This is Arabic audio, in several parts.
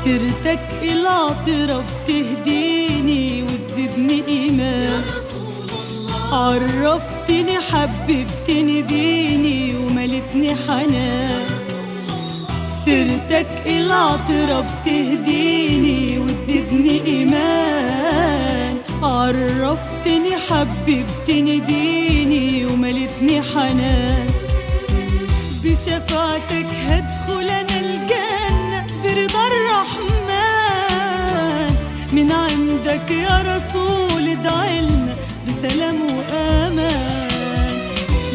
سيرتك العطرة بتهديني وتزيدني إيمان. عرفتني حببتني ديني وملتني حنان. سيرتك العطرة بتهديني وتزيدني إيمان. عرفتني حببتني ديني وملتني حنان. بشفاعتك هدخل أنا الجنة برضا الرحمن. من عندك يا رسول ادعيلنا بسلام وأمان.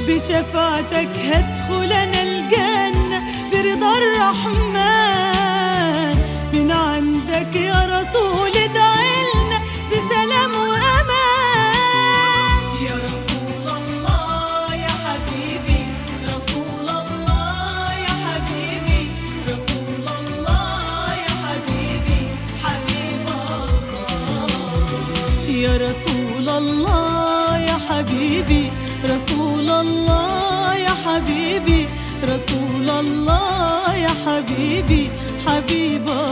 بشفاعتك هدخل أنا الجنة برضا الرحمن. من عندك يا رسول ادعيلنا بسلام وأمان. يا رسول الله يا حبيبي، رسول الله يا حبيبي، رسول الله يا حبيبي، حبيب الله. يا رسول الله يا حبيبي، رسول الله يا حبيبي، رسول الله يا حبيبي، حبيب الله.